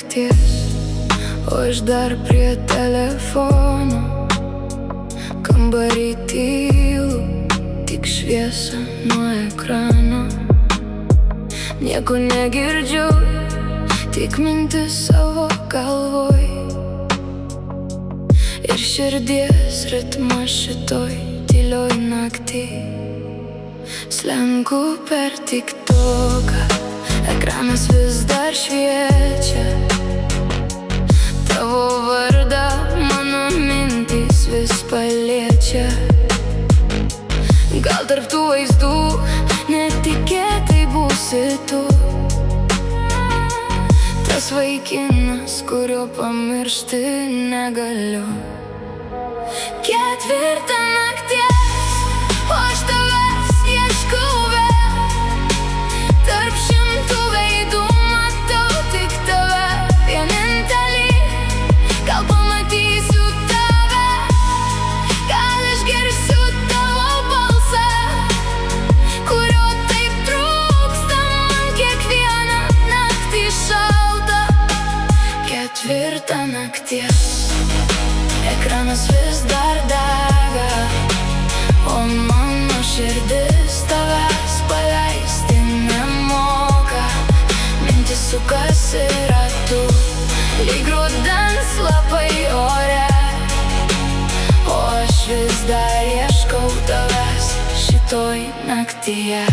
nakties, o aš dar prie telefono. Kambarį tylu, tik šviesa nuo ekrano. Nieko negirdžiu, tik mintis savo galvoj ir širdies ritmas šitoj tylioj naktį. Slenku per TikToką, ekranas vis dar šviečia. Tavo vardą mano mintys vis paliečia. Gal tarp tų vaizdų netikėtai būsi tu, tas vaikinas, kurio pamiršti negaliu. Ketvirtą nakties, o aš tavęs ieškau vėl. Tarp šimtų veidų matau tik tave vienintelį. Gal pamatysiu tave, gal išgirsiu tavo balsą, kurio taip trūksta man kiekvieną naktį šaltą. Ketvirtą nakties, ekranas vis dar dega, o mano širdis tavęs paleisti nemoka. Mintis sukasi ratu, lyg rudens lapai ore, o aš vis dar ieškau tavęs šitoj naktyje.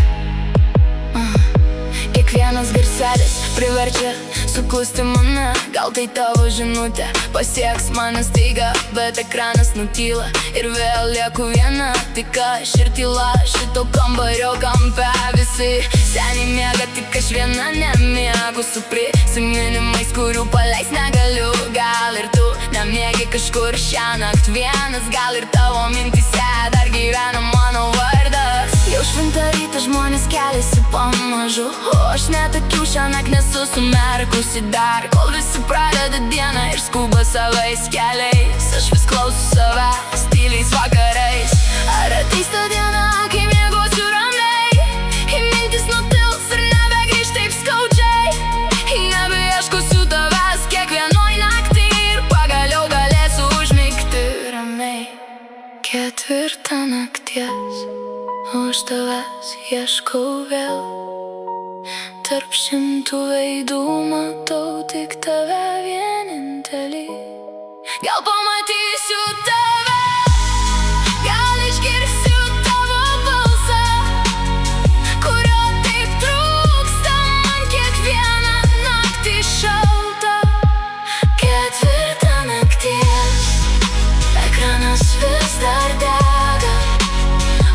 Kiekvienas garselis priverčia suklusti mane. Gal tai tavo žinutė pasieks mane staiga, bet ekranas nutyla ir vėl lieku viena. Tik aš ir tyla šito kambario kampe. Visi seniai miega, tik aš viena nemiegu, su prisiminimais, kurių paleist negaliu. Gal ir tu nemiegi kažkur šiąnakt vienas, gal ir tavo mintyse dar gyvena mano vardas. Jau šventą rytą žmonės keliasi pamažu, o aš netakiau šiąnakt nesu sumerkusi dar. Kol visi pradeda dieną ir skuba savais keliais, aš vis klausiu savęs tyliais vakarais. Ar ateis ta diena, kai miegosiu ramiai, į mintis nutils ir nebegrįš taip skaudžiai. Nebeieškosiu tavęs kiekvienoj naktį ir pagaliau galėsiu užmigti ramiai. Ketvirtą nakties, o aš tavęs ieškau vėl. Tarp šimtų veidų matau tik tave vienintelį. Gal pamatysiu tave, gal išgirsiu tavo balsą, kurio taip trūksta man kiekvieną naktį šaltą. Ketvirtą nakties, ekranas vis dar dega,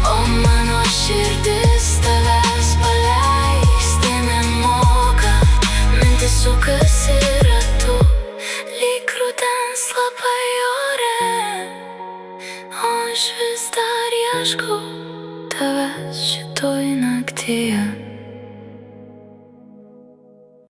o mano širdis tavęs paleisti nemoka. Mintis sukasi ratu, lyg rudens lapai ore, o aš vis dar ieškau